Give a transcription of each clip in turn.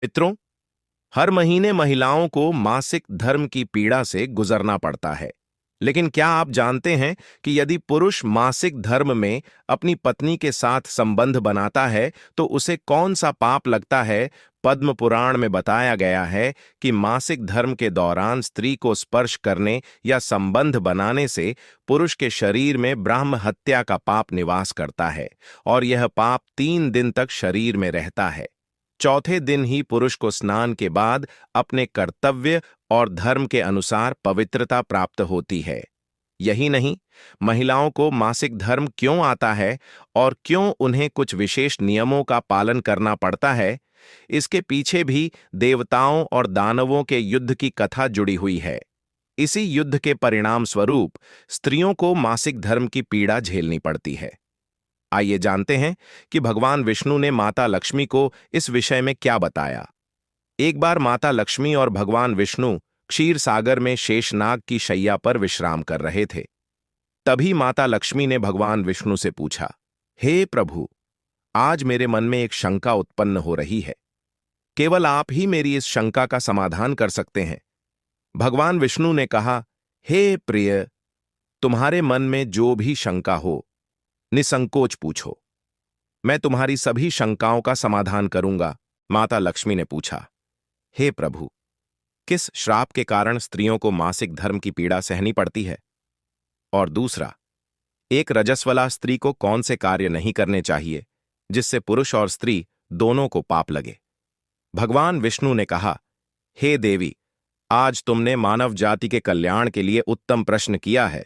मित्रों, हर महीने महिलाओं को मासिक धर्म की पीड़ा से गुजरना पड़ता है। लेकिन क्या आप जानते हैं कि यदि पुरुष मासिक धर्म में अपनी पत्नी के साथ संबंध बनाता है तो उसे कौन सा पाप लगता है? पद्म पुराण में बताया गया है कि मासिक धर्म के दौरान स्त्री को स्पर्श करने या संबंध बनाने से पुरुष के शरीर में ब्रह्म हत्या का पाप निवास करता है और यह पाप 3 दिन तक शरीर में रहता है। चौथे दिन ही पुरुष को स्नान के बाद अपने कर्तव्य और धर्म के अनुसार पवित्रता प्राप्त होती है। यही नहीं, महिलाओं को मासिक धर्म क्यों आता है और क्यों उन्हें कुछ विशेष नियमों का पालन करना पड़ता है, इसके पीछे भी देवताओं और दानवों के युद्ध की कथा जुड़ी हुई है। इसी युद्ध के परिणाम स्वरूप स्त्रियों को मासिक धर्म की पीड़ा झेलनी पड़ती है। आइए जानते हैं कि भगवान विष्णु ने माता लक्ष्मी को इस विषय में क्या बताया। एक बार माता लक्ष्मी और भगवान विष्णु क्षीर सागर में शेषनाग की शैया पर विश्राम कर रहे थे। तभी माता लक्ष्मी ने भगवान विष्णु से पूछा, हे प्रभु, आज मेरे मन में एक शंका उत्पन्न हो रही है। केवल आप ही मेरी इस शंका का समाधान कर सकते हैं। भगवान विष्णु ने कहा, हे प्रिय, तुम्हारे मन में जो भी शंका हो, निसंकोच पूछो। मैं तुम्हारी सभी शंकाओं का समाधान करूंगा। माता लक्ष्मी ने पूछा, हे प्रभु, किस श्राप के कारण स्त्रियों को मासिक धर्म की पीड़ा सहनी पड़ती है? और दूसरा, एक रजस्वला स्त्री को कौन से कार्य नहीं करने चाहिए जिससे पुरुष और स्त्री दोनों को पाप लगे? भगवान विष्णु ने कहा, हे देवी, आज तुमने मानव जाति के कल्याण के लिए उत्तम प्रश्न किया है।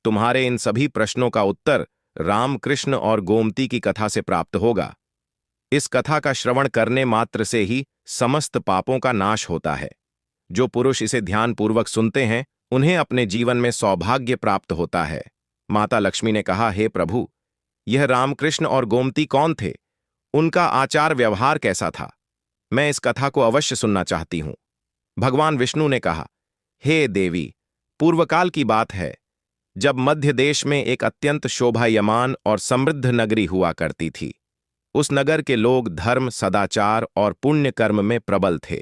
तुम्हारे इन सभी प्रश्नों का उत्तर रामकृष्ण और गोमती की कथा से प्राप्त होगा। इस कथा का श्रवण करने मात्र से ही समस्त पापों का नाश होता है। जो पुरुष इसे ध्यानपूर्वक सुनते हैं, उन्हें अपने जीवन में सौभाग्य प्राप्त होता है। माता लक्ष्मी ने कहा, हे प्रभु, यह रामकृष्ण और गोमती कौन थे? उनका आचार व्यवहार कैसा था? मैं इस कथा को अवश्य सुनना चाहती हूं। भगवान विष्णु ने कहा, हे देवी, पूर्वकाल की बात है, जब मध्य देश में एक अत्यंत शोभायमान और समृद्ध नगरी हुआ करती थी। उस नगर के लोग धर्म, सदाचार और पुण्य कर्म में प्रबल थे।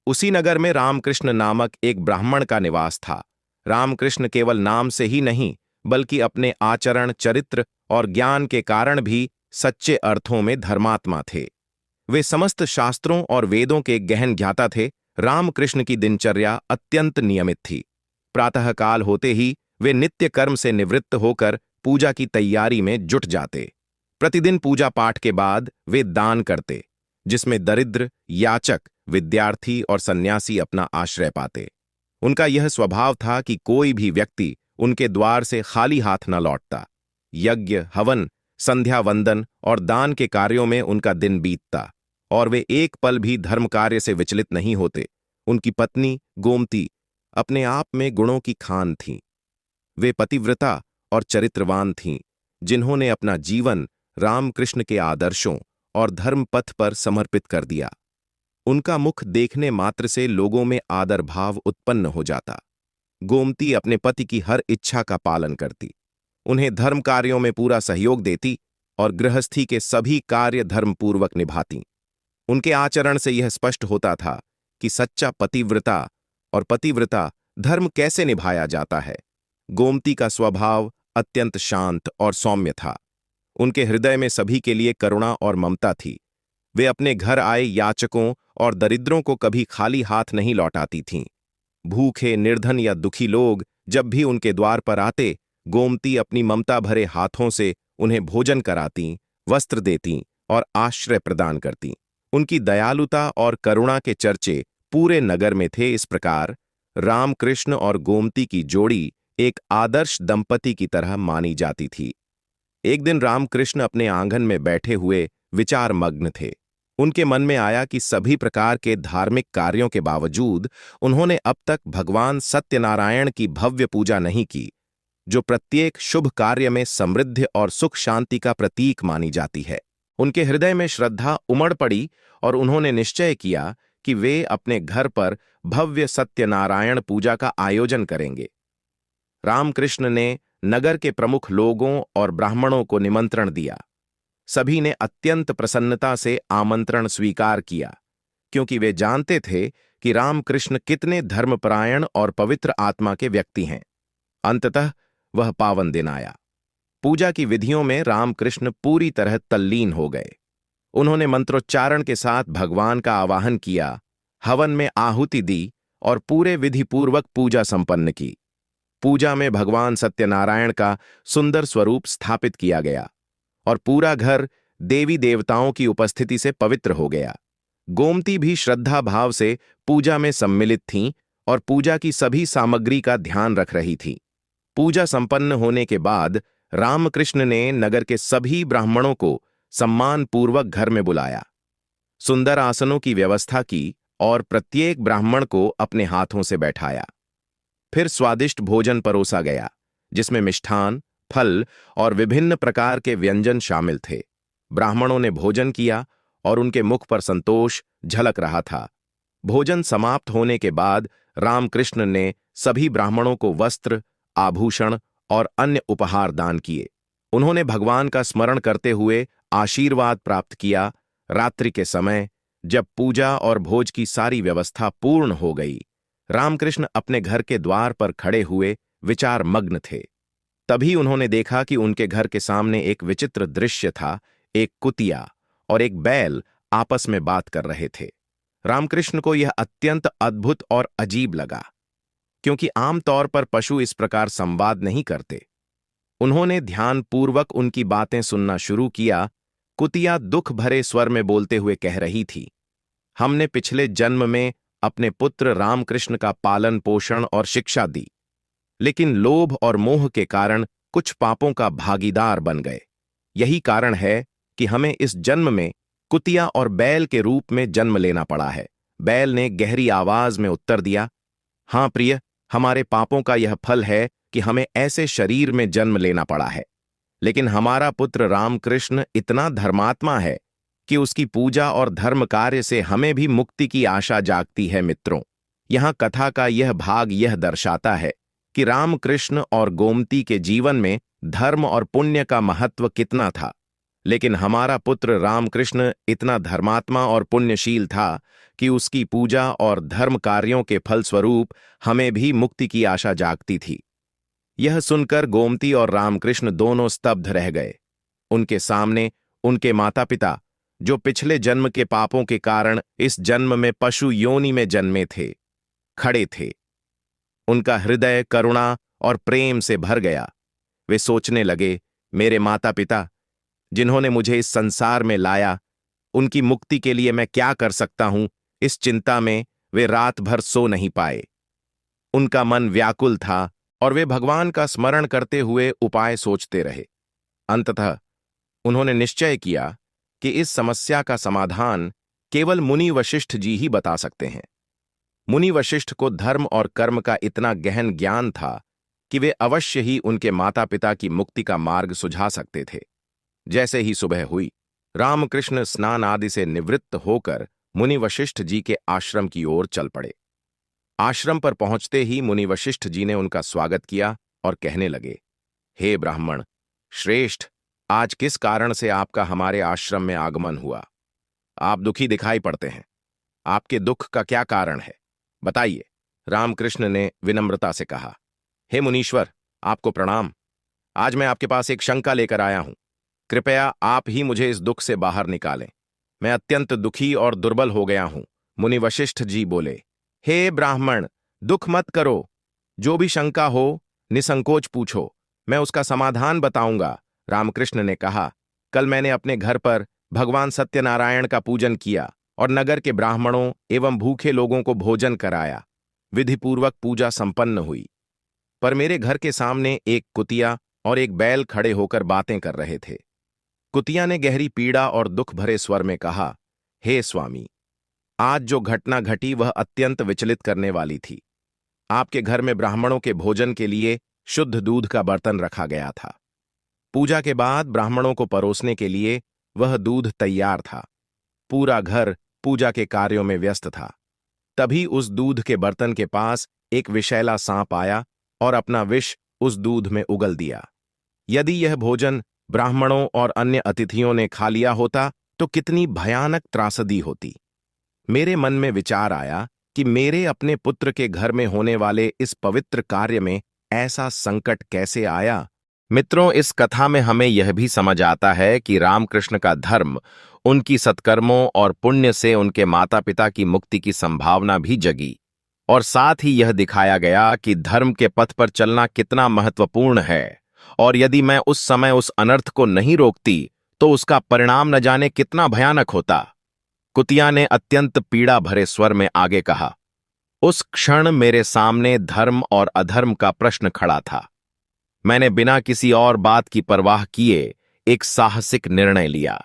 उसी नगर में रामकृष्ण नामक एक ब्राह्मण का निवास था। रामकृष्ण केवल नाम से ही नहीं, बल्कि अपने आचरण, चरित्र और ज्ञान के कारण भी सच्चे अर्थों में धर्मात्मा थे। वे समस्त शास्त्रों और वेदों के गहन ज्ञाता थे। रामकृष्ण की दिनचर्या अत्यंत नियमित थी। प्रातःकाल होते ही वे नित्य कर्म से निवृत्त होकर पूजा की तैयारी में जुट जाते। प्रतिदिन पूजा पाठ के बाद वे दान करते, जिसमें दरिद्र, याचक, विद्यार्थी और सन्यासी अपना आश्रय पाते। उनका यह स्वभाव था कि कोई भी व्यक्ति उनके द्वार से खाली हाथ न लौटता। यज्ञ, हवन, संध्या वंदन और दान के कार्यों में उनका दिन बीतता और वे एक पल भी धर्म कार्य से विचलित नहीं होते। उनकी पत्नी गोमती अपने आप में गुणों की खान थीं। वे पतिव्रता और चरित्रवान थीं, जिन्होंने अपना जीवन रामकृष्ण के आदर्शों और धर्म पथ पर समर्पित कर दिया। उनका मुख देखने मात्र से लोगों में आदर भाव उत्पन्न हो जाता। गोमती अपने पति की हर इच्छा का पालन करती, उन्हें धर्म कार्यों में पूरा सहयोग देती और गृहस्थी के सभी कार्य धर्मपूर्वक निभाती। उनके आचरण से यह स्पष्ट होता था कि सच्चा पतिव्रता और पतिव्रता धर्म कैसे निभाया जाता है। गोमती का स्वभाव अत्यंत शांत और सौम्य था। उनके हृदय में सभी के लिए करुणा और ममता थी। वे अपने घर आए याचकों और दरिद्रों को कभी खाली हाथ नहीं लौटाती थीं। भूखे, निर्धन या दुखी लोग जब भी उनके द्वार पर आते, गोमती अपनी ममता भरे हाथों से उन्हें भोजन करातीं, वस्त्र देतीं और आश्रय प्रदान करतीं। उनकी दयालुता और करुणा के चर्चे पूरे नगर में थे। इस प्रकार रामकृष्ण और गोमती की जोड़ी एक आदर्श दंपति की तरह मानी जाती थी। एक दिन रामकृष्ण अपने आंगन में बैठे हुए विचार मग्न थे। उनके मन में आया कि सभी प्रकार के धार्मिक कार्यों के बावजूद उन्होंने अब तक भगवान सत्यनारायण की भव्य पूजा नहीं की, जो प्रत्येक शुभ कार्य में समृद्धि और सुख शांति का प्रतीक मानी जाती है। उनके हृदय में श्रद्धा उमड़ पड़ी और उन्होंने निश्चय किया कि वे अपने घर पर भव्य सत्यनारायण पूजा का आयोजन करेंगे। रामकृष्ण ने नगर के प्रमुख लोगों और ब्राह्मणों को निमंत्रण दिया। सभी ने अत्यंत प्रसन्नता से आमंत्रण स्वीकार किया। क्योंकि वे जानते थे कि रामकृष्ण कितने धर्मपरायण और पवित्र आत्मा के व्यक्ति हैं। अंततः वह पावन दिन आया। पूजा की विधियों में रामकृष्ण पूरी तरह तल्लीन हो गए। उन्होंने मंत्रोच्चारण के साथ भगवान का आवाहन किया, हवन में आहुति दी और पूरे विधिपूर्वक पूजा संपन्न की। पूजा में भगवान सत्यनारायण का सुंदर स्वरूप स्थापित किया गया और पूरा घर देवी देवताओं की उपस्थिति से पवित्र हो गया। गोमती भी श्रद्धा भाव से पूजा में सम्मिलित थीं और पूजा की सभी सामग्री का ध्यान रख रही थीं। पूजा संपन्न होने के बाद रामकृष्ण ने नगर के सभी ब्राह्मणों को सम्मानपूर्वक घर में बुलाया, सुंदर आसनों की व्यवस्था की और प्रत्येक ब्राह्मण को अपने हाथों से बैठाया। फिर स्वादिष्ट भोजन परोसा गया, जिसमें मिष्ठान, फल और विभिन्न प्रकार के व्यंजन शामिल थे। ब्राह्मणों ने भोजन किया और उनके मुख पर संतोष झलक रहा था। भोजन समाप्त होने के बाद रामकृष्ण ने सभी ब्राह्मणों को वस्त्र, आभूषण और अन्य उपहार दान किए। उन्होंने भगवान का स्मरण करते हुए आशीर्वाद प्राप्त किया। रात्रि के समय, जब पूजा और भोज की सारी व्यवस्था पूर्ण हो गई, रामकृष्ण अपने घर के द्वार पर खड़े हुए विचार मग्न थे। तभी उन्होंने देखा कि उनके घर के सामने एक विचित्र दृश्य था। एक कुतिया और एक बैल आपस में बात कर रहे थे। रामकृष्ण को यह अत्यंत अद्भुत और अजीब लगा, क्योंकि आमतौर पर पशु इस प्रकार संवाद नहीं करते। उन्होंने ध्यानपूर्वक उनकी बातें सुनना शुरू किया। कुतिया दुख भरे स्वर में बोलते हुए कह रही थी, हमने पिछले जन्म में अपने पुत्र रामकृष्ण का पालन पोषण और शिक्षा दी, लेकिन लोभ और मोह के कारण कुछ पापों का भागीदार बन गए। यही कारण है कि हमें इस जन्म में कुतिया और बैल के रूप में जन्म लेना पड़ा है। बैल ने गहरी आवाज में उत्तर दिया, हाँ प्रिय, हमारे पापों का यह फल है कि हमें ऐसे शरीर में जन्म लेना पड़ा है। लेकिन हमारा पुत्र रामकृष्ण इतना धर्मात्मा है कि उसकी पूजा और धर्म कार्य से हमें भी मुक्ति की आशा जागती है। मित्रों, यहां कथा का यह भाग यह दर्शाता है कि रामकृष्ण और गोमती के जीवन में धर्म और पुण्य का महत्व कितना था। लेकिन हमारा पुत्र रामकृष्ण इतना धर्मात्मा और पुण्यशील था कि उसकी पूजा और धर्म कार्यों के फलस्वरूप हमें भी मुक्ति की आशा जागती थी। यह सुनकर गोमती और रामकृष्ण दोनों स्तब्ध रह गए। उनके सामने उनके माता पिता, जो पिछले जन्म के पापों के कारण इस जन्म में पशु योनि में जन्मे थे, खड़े थे। उनका हृदय करुणा और प्रेम से भर गया। वे सोचने लगे, मेरे माता पिता जिन्होंने मुझे इस संसार में लाया, उनकी मुक्ति के लिए मैं क्या कर सकता हूं। इस चिंता में वे रात भर सो नहीं पाए। उनका मन व्याकुल था और वे भगवान का स्मरण करते हुए उपाय सोचते रहे। अंततः उन्होंने निश्चय किया कि इस समस्या का समाधान केवल मुनि वशिष्ठ जी ही बता सकते हैं। मुनि वशिष्ठ को धर्म और कर्म का इतना गहन ज्ञान था कि वे अवश्य ही उनके माता पिता की मुक्ति का मार्ग सुझा सकते थे। जैसे ही सुबह हुई, रामकृष्ण स्नान आदि से निवृत्त होकर मुनि वशिष्ठ जी के आश्रम की ओर चल पड़े। आश्रम पर पहुंचते ही मुनि वशिष्ठ जी ने उनका स्वागत किया और कहने लगे, हे ब्राह्मण श्रेष्ठ, आज किस कारण से आपका हमारे आश्रम में आगमन हुआ? आप दुखी दिखाई पड़ते हैं। आपके दुख का क्या कारण है, बताइए। रामकृष्ण ने विनम्रता से कहा, हे मुनीश्वर, आपको प्रणाम। आज मैं आपके पास एक शंका लेकर आया हूं। कृपया आप ही मुझे इस दुख से बाहर निकालें। मैं अत्यंत दुखी और दुर्बल हो गया हूं। मुनि वशिष्ठ जी बोले, हे ब्राह्मण, दुख मत करो। जो भी शंका हो, निसंकोच पूछो, मैं उसका समाधान बताऊंगा। रामकृष्ण ने कहा, कल मैंने अपने घर पर भगवान सत्यनारायण का पूजन किया और नगर के ब्राह्मणों एवं भूखे लोगों को भोजन कराया। विधिपूर्वक पूजा संपन्न हुई, पर मेरे घर के सामने एक कुतिया और एक बैल खड़े होकर बातें कर रहे थे। कुतिया ने गहरी पीड़ा और दुख भरे स्वर में कहा, हे स्वामी, आज जो घटना घटी वह अत्यंत विचलित करने वाली थी। आपके घर में ब्राह्मणों के भोजन के लिए शुद्ध दूध का बर्तन रखा गया था। पूजा के बाद ब्राह्मणों को परोसने के लिए वह दूध तैयार था। पूरा घर पूजा के कार्यों में व्यस्त था। तभी उस दूध के बर्तन के पास एक विषैला सांप आया और अपना विष उस दूध में उगल दिया। यदि यह भोजन ब्राह्मणों और अन्य अतिथियों ने खा लिया होता तो कितनी भयानक त्रासदी होती। मेरे मन में विचार आया कि मेरे अपने पुत्र के घर में होने वाले इस पवित्र कार्य में ऐसा संकट कैसे आया। मित्रों, इस कथा में हमें यह भी समझ आता है कि रामकृष्ण का धर्म उनकी सत्कर्मों और पुण्य से उनके माता पिता की मुक्ति की संभावना भी जगी, और साथ ही यह दिखाया गया कि धर्म के पथ पर चलना कितना महत्वपूर्ण है, और यदि मैं उस समय उस अनर्थ को नहीं रोकती तो उसका परिणाम न जाने कितना भयानक होता। कुतिया ने अत्यंत पीड़ा भरे स्वर में आगे कहा, उस क्षण मेरे सामने धर्म और अधर्म का प्रश्न खड़ा था। मैंने बिना किसी और बात की परवाह किए एक साहसिक निर्णय लिया।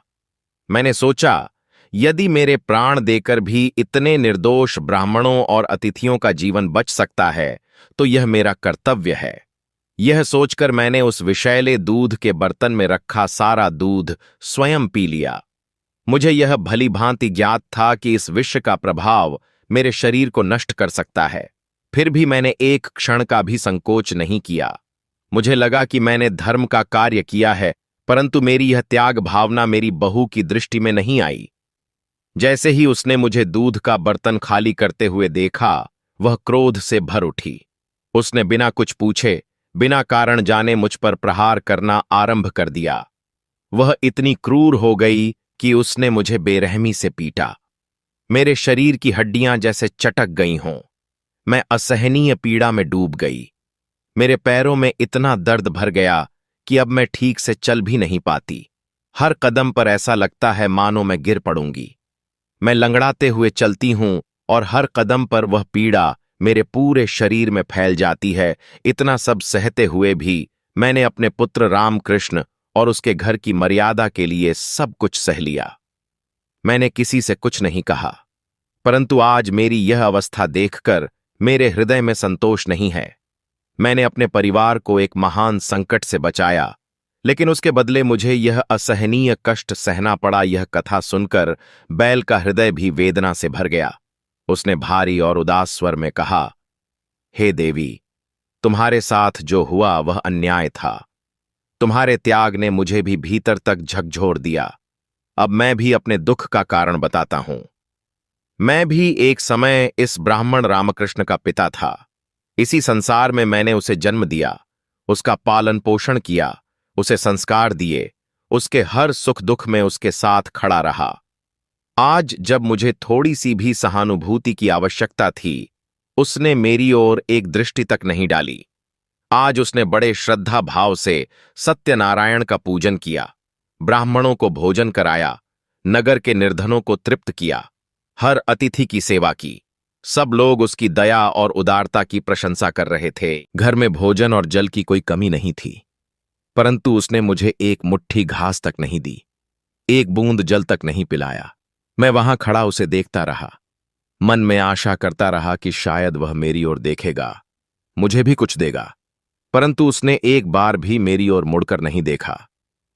मैंने सोचा, यदि मेरे प्राण देकर भी इतने निर्दोष ब्राह्मणों और अतिथियों का जीवन बच सकता है तो यह मेरा कर्तव्य है। यह सोचकर मैंने उस विषैले दूध के बर्तन में रखा सारा दूध स्वयं पी लिया। मुझे यह भली भांति ज्ञात था कि इस विष का प्रभाव मेरे शरीर को नष्ट कर सकता है, फिर भी मैंने एक क्षण का भी संकोच नहीं किया। मुझे लगा कि मैंने धर्म का कार्य किया है, परंतु मेरी यह त्याग भावना मेरी बहू की दृष्टि में नहीं आई। जैसे ही उसने मुझे दूध का बर्तन खाली करते हुए देखा, वह क्रोध से भर उठी। उसने बिना कुछ पूछे, बिना कारण जाने मुझ पर प्रहार करना आरंभ कर दिया। वह इतनी क्रूर हो गई कि उसने मुझे बेरहमी से पीटा। मेरे शरीर की हड्डियां जैसे चटक गई हों। मैं असहनीय पीड़ा में डूब गई। मेरे पैरों में इतना दर्द भर गया कि अब मैं ठीक से चल भी नहीं पाती। हर कदम पर ऐसा लगता है मानो मैं गिर पड़ूंगी। मैं लंगड़ाते हुए चलती हूं और हर कदम पर वह पीड़ा मेरे पूरे शरीर में फैल जाती है। इतना सब सहते हुए भी मैंने अपने पुत्र रामकृष्ण और उसके घर की मर्यादा के लिए सब कुछ सह लिया। मैंने किसी से कुछ नहीं कहा, परंतु आज मेरी यह अवस्था देखकर मेरे हृदय में संतोष नहीं है। मैंने अपने परिवार को एक महान संकट से बचाया, लेकिन उसके बदले मुझे यह असहनीय कष्ट सहना पड़ा। यह कथा सुनकर बैल का हृदय भी वेदना से भर गया। उसने भारी और उदास स्वर में कहा, हे देवी, तुम्हारे साथ जो हुआ वह अन्याय था। तुम्हारे त्याग ने मुझे भी भीतर तक झकझोर दिया। अब मैं भी अपने दुख का कारण बताता हूं। मैं भी एक समय इस ब्राह्मण रामकृष्ण का पिता था। इसी संसार में मैंने उसे जन्म दिया, उसका पालन पोषण किया, उसे संस्कार दिए, उसके हर सुख दुख में उसके साथ खड़ा रहा। आज जब मुझे थोड़ी सी भी सहानुभूति की आवश्यकता थी, उसने मेरी ओर एक दृष्टि तक नहीं डाली। आज उसने बड़े श्रद्धा भाव से सत्यनारायण का पूजन किया, ब्राह्मणों को भोजन कराया, नगर के निर्धनों को तृप्त किया, हर अतिथि की सेवा की। सब लोग उसकी दया और उदारता की प्रशंसा कर रहे थे। घर में भोजन और जल की कोई कमी नहीं थी, परंतु उसने मुझे एक मुट्ठी घास तक नहीं दी, एक बूंद जल तक नहीं पिलाया। मैं वहां खड़ा उसे देखता रहा, मन में आशा करता रहा कि शायद वह मेरी ओर देखेगा, मुझे भी कुछ देगा, परंतु उसने एक बार भी मेरी ओर मुड़कर नहीं देखा।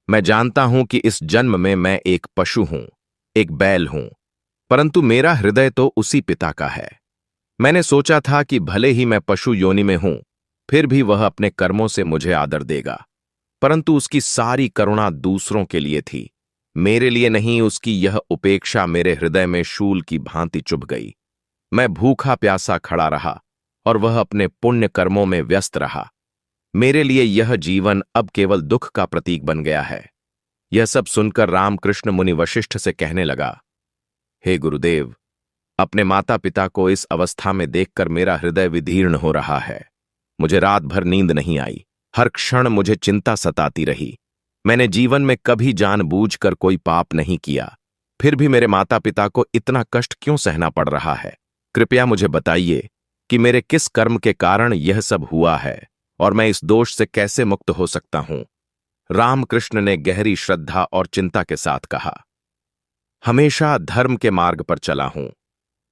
मैं जानता हूं कि इस जन्म में मैं एक पशु हूं, एक बैल हूं, परंतु मेरा हृदय तो उसी पिता का है। मैंने सोचा था कि भले ही मैं पशु योनि में हूं, फिर भी वह अपने कर्मों से मुझे आदर देगा, परंतु उसकी सारी करुणा दूसरों के लिए थी, मेरे लिए नहीं। उसकी यह उपेक्षा मेरे हृदय में शूल की भांति चुभ गई। मैं भूखा प्यासा खड़ा रहा और वह अपने पुण्य कर्मों में व्यस्त रहा। मेरे लिए यह जीवन अब केवल दुख का प्रतीक बन गया है। यह सब सुनकर रामकृष्ण मुनि वशिष्ठ से कहने लगा, हे गुरुदेव, अपने माता पिता को इस अवस्था में देखकर मेरा हृदय विदीर्ण हो रहा है। मुझे रात भर नींद नहीं आई, हर क्षण मुझे चिंता सताती रही। मैंने जीवन में कभी जानबूझकर कोई पाप नहीं किया, फिर भी मेरे माता पिता को इतना कष्ट क्यों सहना पड़ रहा है? कृपया मुझे बताइए कि मेरे किस कर्म के कारण यह सब हुआ है और मैं इस दोष से कैसे मुक्त हो सकता हूं। रामकृष्ण ने गहरी श्रद्धा और चिंता के साथ कहा, हमेशा धर्म के मार्ग पर चला हूं,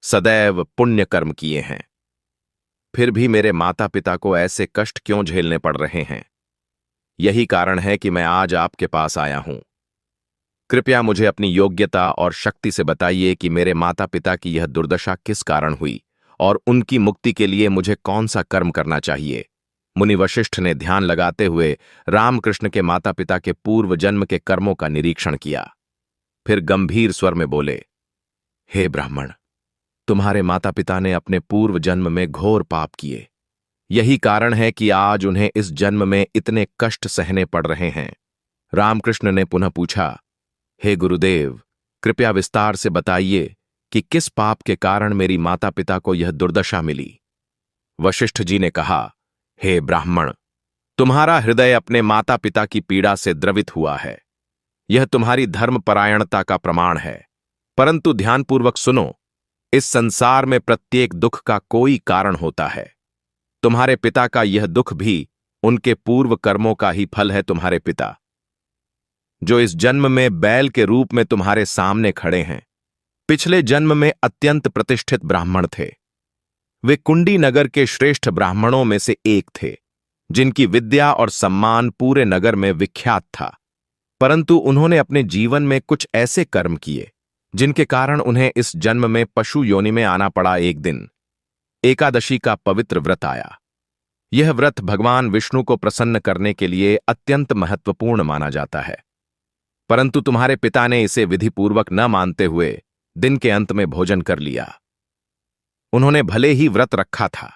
सदैव पुण्य कर्म किए हैं, फिर भी मेरे माता पिता को ऐसे कष्ट क्यों झेलने पड़ रहे हैं? यही कारण है कि मैं आज आपके पास आया हूं। कृपया मुझे अपनी योग्यता और शक्ति से बताइए कि मेरे माता पिता की यह दुर्दशा किस कारण हुई और उनकी मुक्ति के लिए मुझे कौन सा कर्म करना चाहिए। मुनि वशिष्ठ ने ध्यान लगाते हुए रामकृष्ण के माता पिता के पूर्व जन्म के कर्मों का निरीक्षण किया। फिर गंभीर स्वर में बोले, हे ब्राह्मण, तुम्हारे माता पिता ने अपने पूर्व जन्म में घोर पाप किए। यही कारण है कि आज उन्हें इस जन्म में इतने कष्ट सहने पड़ रहे हैं। रामकृष्ण ने पुनः पूछा, हे गुरुदेव, कृपया विस्तार से बताइए कि किस पाप के कारण मेरी माता पिता को यह दुर्दशा मिली। वशिष्ठ जी ने कहा, हे ब्राह्मण, तुम्हारा हृदय अपने माता पिता की पीड़ा से द्रवित हुआ है। यह तुम्हारी धर्मपरायणता का प्रमाण है। परंतु ध्यानपूर्वक सुनो, इस संसार में प्रत्येक दुख का कोई कारण होता है। तुम्हारे पिता का यह दुख भी उनके पूर्व कर्मों का ही फल है। तुम्हारे पिता, जो इस जन्म में बैल के रूप में तुम्हारे सामने खड़े हैं, पिछले जन्म में अत्यंत प्रतिष्ठित ब्राह्मण थे। वे कुंडी नगर के श्रेष्ठ ब्राह्मणों में से एक थे, जिनकी विद्या और सम्मान पूरे नगर में विख्यात था। परंतु उन्होंने अपने जीवन में कुछ ऐसे कर्म किए जिनके कारण उन्हें इस जन्म में पशु योनि में आना पड़ा। एक दिन एकादशी का पवित्र व्रत आया। यह व्रत भगवान विष्णु को प्रसन्न करने के लिए अत्यंत महत्वपूर्ण माना जाता है। परंतु तुम्हारे पिता ने इसे विधिपूर्वक न मानते हुए दिन के अंत में भोजन कर लिया। उन्होंने भले ही व्रत रखा था,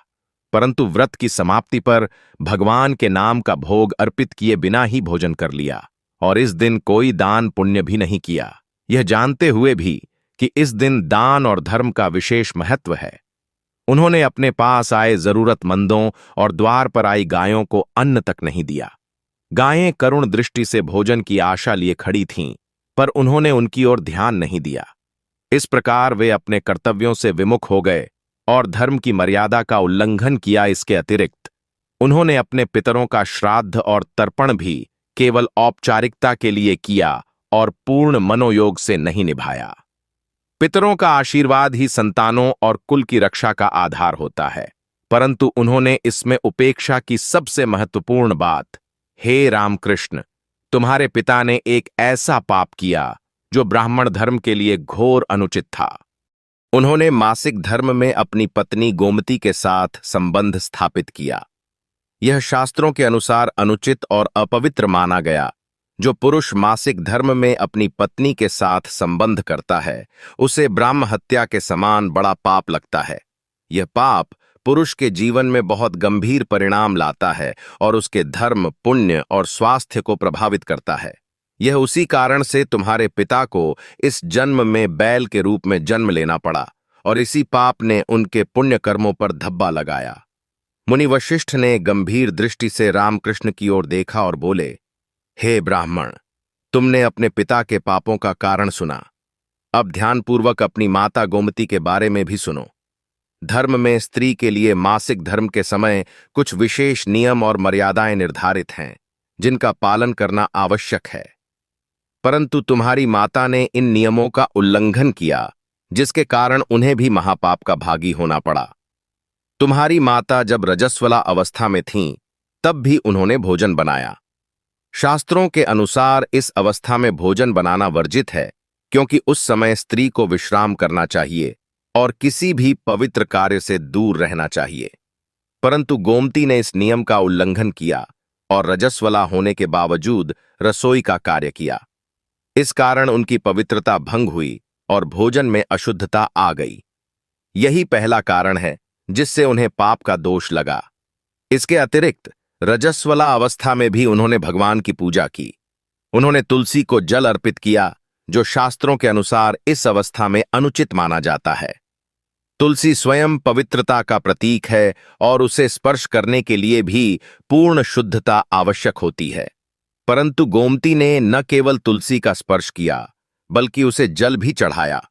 परंतु व्रत की समाप्ति पर भगवान के नाम का भोग अर्पित किए बिना ही भोजन कर लिया और इस दिन कोई दान पुण्य भी नहीं किया, यह जानते हुए भी कि इस दिन दान और धर्म का विशेष महत्व है। उन्होंने अपने पास आए जरूरतमंदों और द्वार पर आई गायों को अन्न तक नहीं दिया। गायें करुण दृष्टि से भोजन की आशा लिए खड़ी थीं, पर उन्होंने उनकी ओर ध्यान नहीं दिया। इस प्रकार वे अपने कर्तव्यों से विमुख हो गए और धर्म की मर्यादा का उल्लंघन किया। इसके अतिरिक्त उन्होंने अपने पितरों का श्राद्ध और तर्पण भी केवल औपचारिकता के लिए किया और पूर्ण मनोयोग से नहीं निभाया। पितरों का आशीर्वाद ही संतानों और कुल की रक्षा का आधार होता है, परंतु उन्होंने इसमें उपेक्षा की। सबसे महत्वपूर्ण बात, हे रामकृष्ण, तुम्हारे पिता ने एक ऐसा पाप किया जो ब्राह्मण धर्म के लिए घोर अनुचित था। उन्होंने मासिक धर्म में अपनी पत्नी गोमती के साथ संबंध स्थापित किया। यह शास्त्रों के अनुसार अनुचित और अपवित्र माना गया। जो पुरुष मासिक धर्म में अपनी पत्नी के साथ संबंध करता है, उसे ब्रह्म हत्या के समान बड़ा पाप लगता है। यह पाप पुरुष के जीवन में बहुत गंभीर परिणाम लाता है और उसके धर्म, पुण्य और स्वास्थ्य को प्रभावित करता है। यह उसी कारण से तुम्हारे पिता को इस जन्म में बैल के रूप में जन्म लेना पड़ा और इसी पाप ने उनके पुण्य कर्मों पर धब्बा लगाया। मुनि वशिष्ठ ने गंभीर दृष्टि से रामकृष्ण की ओर देखा और बोले, हे ब्राह्मण, तुमने अपने पिता के पापों का कारण सुना। अब ध्यानपूर्वक अपनी माता गोमती के बारे में भी सुनो। धर्म में स्त्री के लिए मासिक धर्म के समय कुछ विशेष नियम और मर्यादाएं निर्धारित हैं, जिनका पालन करना आवश्यक है। परंतु तुम्हारी माता ने इन नियमों का उल्लंघन किया, जिसके कारण उन्हें भी महापाप का भागी होना पड़ा। तुम्हारी माता जब रजस्वला अवस्था में थीं, तब भी उन्होंने भोजन बनाया। शास्त्रों के अनुसार इस अवस्था में भोजन बनाना वर्जित है, क्योंकि उस समय स्त्री को विश्राम करना चाहिए और किसी भी पवित्र कार्य से दूर रहना चाहिए। परंतु गोमती ने इस नियम का उल्लंघन किया और रजस्वला होने के बावजूद रसोई का कार्य किया। इस कारण उनकी पवित्रता भंग हुई और भोजन में अशुद्धता आ गई। यही पहला कारण है जिससे उन्हें पाप का दोष लगा। इसके अतिरिक्त रजस्वला अवस्था में भी उन्होंने भगवान की पूजा की। उन्होंने तुलसी को जल अर्पित किया, जो शास्त्रों के अनुसार इस अवस्था में अनुचित माना जाता है। तुलसी स्वयं पवित्रता का प्रतीक है और उसे स्पर्श करने के लिए भी पूर्ण शुद्धता आवश्यक होती है। परंतु गोमती ने न केवल तुलसी का स्पर्श किया, बल्कि उसे जल भी चढ़ाया।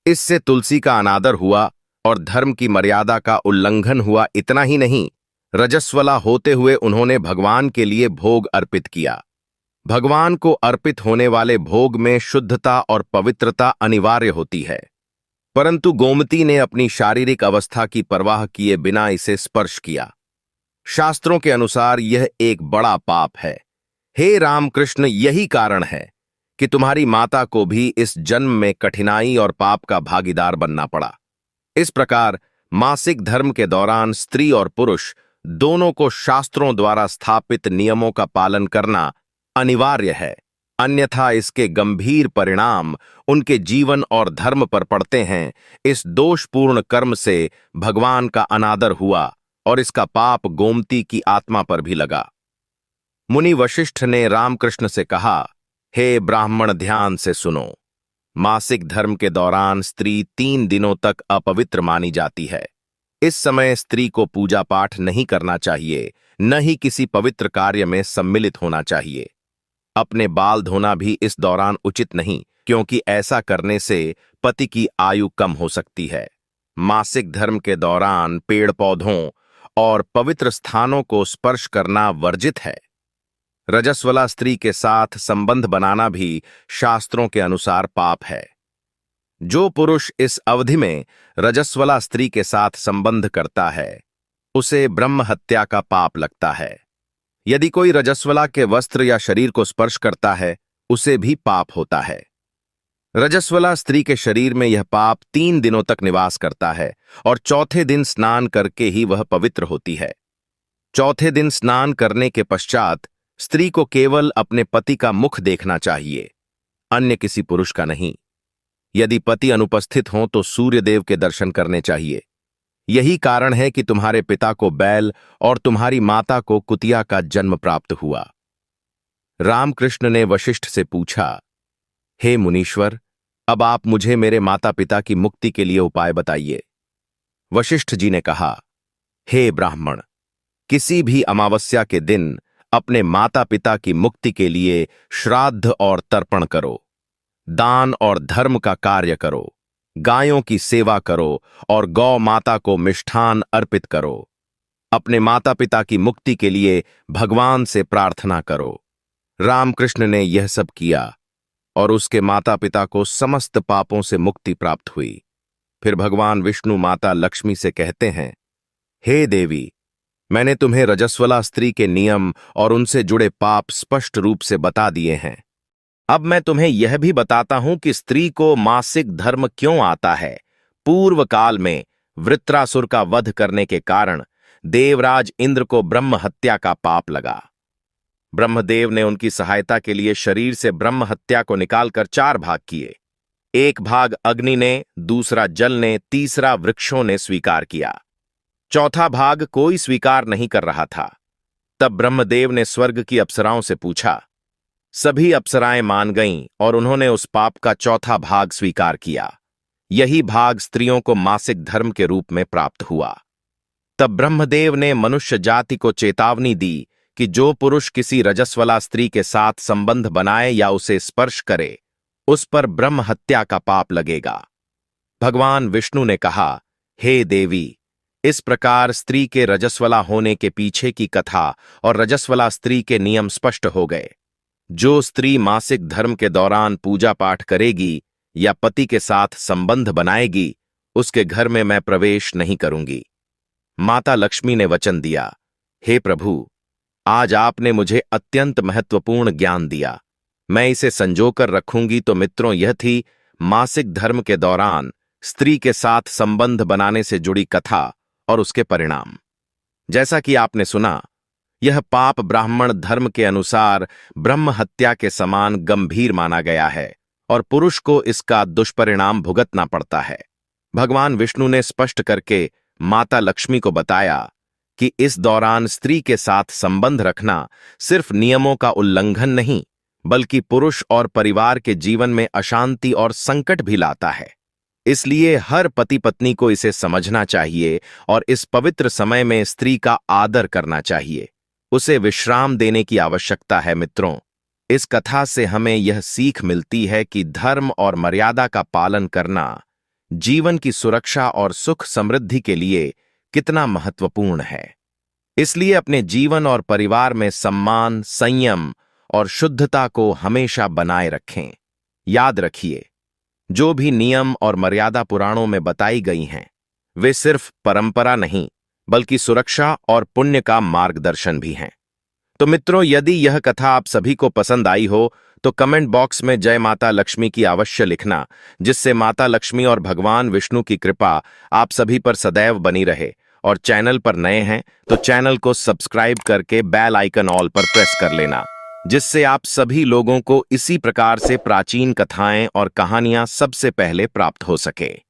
इससे तुलसी का अनादर हुआ और धर्म की मर्यादा का उल्लंघन हुआ। इतना ही नहीं, रजस्वला होते हुए उन्होंने भगवान के लिए भोग अर्पित किया। भगवान को अर्पित होने वाले भोग में शुद्धता और पवित्रता अनिवार्य होती है, परंतु गोमती ने अपनी शारीरिक अवस्था की परवाह किए बिना इसे स्पर्श किया। शास्त्रों के अनुसार यह एक बड़ा पाप है। हे रामकृष्ण, यही कारण है कि तुम्हारी माता को भी इस जन्म में कठिनाई और पाप का भागीदार बनना पड़ा। इस प्रकार मासिक धर्म के दौरान स्त्री और पुरुष दोनों को शास्त्रों द्वारा स्थापित नियमों का पालन करना अनिवार्य है। अन्यथा इसके गंभीर परिणाम उनके जीवन और धर्म पर पड़ते हैं। इस दोषपूर्ण कर्म से भगवान का अनादर हुआ और इसका पाप गोमती की आत्मा पर भी लगा। मुनि वशिष्ठ ने रामकृष्ण से कहा, हे ब्राह्मण, ध्यान से सुनो। मासिक धर्म के दौरान स्त्री 3 दिनों तक अपवित्र मानी जाती है। इस समय स्त्री को पूजा पाठ नहीं करना चाहिए, न ही किसी पवित्र कार्य में सम्मिलित होना चाहिए। अपने बाल धोना भी इस दौरान उचित नहीं, क्योंकि ऐसा करने से पति की आयु कम हो सकती है। मासिक धर्म के दौरान पेड़ पौधों और पवित्र स्थानों को स्पर्श करना वर्जित है। रजस्वला स्त्री के साथ संबंध बनाना भी शास्त्रों के अनुसार पाप है। जो पुरुष इस अवधि में रजस्वला स्त्री के साथ संबंध करता है, उसे ब्रह्म हत्या का पाप लगता है। यदि कोई रजस्वला के वस्त्र या शरीर को स्पर्श करता है, उसे भी पाप होता है। रजस्वला स्त्री के शरीर में यह पाप 3 दिनों तक निवास करता है और चौथे दिन स्नान करके ही वह पवित्र होती है। चौथे दिन स्नान करने के पश्चात स्त्री को केवल अपने पति का मुख देखना चाहिए, अन्य किसी पुरुष का नहीं। यदि पति अनुपस्थित हों तो सूर्यदेव के दर्शन करने चाहिए। यही कारण है कि तुम्हारे पिता को बैल और तुम्हारी माता को कुतिया का जन्म प्राप्त हुआ। रामकृष्ण ने वशिष्ठ से पूछा, हे मुनीश्वर, अब आप मुझे मेरे माता पिता की मुक्ति के लिए उपाय बताइए। वशिष्ठ जी ने कहा, हे ब्राह्मण, किसी भी अमावस्या के दिन अपने माता पिता की मुक्ति के लिए श्राद्ध और तर्पण करो, दान और धर्म का कार्य करो, गायों की सेवा करो और गौ माता को मिष्ठान अर्पित करो। अपने माता पिता की मुक्ति के लिए भगवान से प्रार्थना करो। रामकृष्ण ने यह सब किया और उसके माता पिता को समस्त पापों से मुक्ति प्राप्त हुई। फिर भगवान विष्णु माता लक्ष्मी से कहते हैं, हे देवी, मैंने तुम्हें रजस्वला स्त्री के नियम और उनसे जुड़े पाप स्पष्ट रूप से बता दिए हैं। अब मैं तुम्हें यह भी बताता हूं कि स्त्री को मासिक धर्म क्यों आता है। पूर्व काल में वृत्रासुर का वध करने के कारण देवराज इंद्र को ब्रह्म हत्या का पाप लगा। ब्रह्मदेव ने उनकी सहायता के लिए शरीर से ब्रह्म हत्या को निकालकर 4 भाग किए। एक भाग अग्नि ने, दूसरा जल ने, तीसरा वृक्षों ने स्वीकार किया, चौथा भाग कोई स्वीकार नहीं कर रहा था। तब ब्रह्मदेव ने स्वर्ग की अप्सराओं से पूछा। सभी अप्सराएं मान गईं और उन्होंने उस पाप का चौथा भाग स्वीकार किया। यही भाग स्त्रियों को मासिक धर्म के रूप में प्राप्त हुआ। तब ब्रह्मदेव ने मनुष्य जाति को चेतावनी दी कि जो पुरुष किसी रजस्वला स्त्री के साथ संबंध बनाए या उसे स्पर्श करे, उस पर ब्रह्म हत्या का पाप लगेगा। भगवान विष्णु ने कहा, हे देवी, इस प्रकार स्त्री के रजस्वला होने के पीछे की कथा और रजस्वला स्त्री के नियम स्पष्ट हो गए। जो स्त्री मासिक धर्म के दौरान पूजा पाठ करेगी या पति के साथ संबंध बनाएगी, उसके घर में मैं प्रवेश नहीं करूंगी। माता लक्ष्मी ने वचन दिया, हे प्रभु, आज आपने मुझे अत्यंत महत्वपूर्ण ज्ञान दिया, मैं इसे संजोकर रखूंगी। तो मित्रों, यह थी मासिक धर्म के दौरान स्त्री के साथ संबंध बनाने से जुड़ी कथा और उसके परिणाम। जैसा कि आपने सुना, यह पाप ब्राह्मण धर्म के अनुसार ब्रह्म हत्या के समान गंभीर माना गया है और पुरुष को इसका दुष्परिणाम भुगतना पड़ता है। भगवान विष्णु ने स्पष्ट करके माता लक्ष्मी को बताया कि इस दौरान स्त्री के साथ संबंध रखना सिर्फ नियमों का उल्लंघन नहीं, बल्कि पुरुष और परिवार के जीवन में अशांति और संकट भी लाता है। इसलिए हर पति पत्नी को इसे समझना चाहिए और इस पवित्र समय में स्त्री का आदर करना चाहिए, उसे विश्राम देने की आवश्यकता है। मित्रों, इस कथा से हमें यह सीख मिलती है कि धर्म और मर्यादा का पालन करना जीवन की सुरक्षा और सुख समृद्धि के लिए कितना महत्वपूर्ण है। इसलिए अपने जीवन और परिवार में सम्मान, संयम और शुद्धता को हमेशा बनाए रखें। याद रखिए, जो भी नियम और मर्यादा पुराणों में बताई गई हैं, वे सिर्फ परंपरा नहीं, बल्कि सुरक्षा और पुण्य का मार्गदर्शन भी हैं। तो मित्रों, यदि यह कथा आप सभी को पसंद आई हो तो कमेंट बॉक्स में जय माता लक्ष्मी की अवश्य लिखना, जिससे माता लक्ष्मी और भगवान विष्णु की कृपा आप सभी पर सदैव बनी रहे। और चैनल पर नए हैं तो चैनल को सब्सक्राइब करके बेल आइकन ऑल पर प्रेस कर लेना। जिससे आप सभी लोगों को इसी प्रकार से प्राचीन कथाएं और कहानियां सबसे पहले प्राप्त हो सके।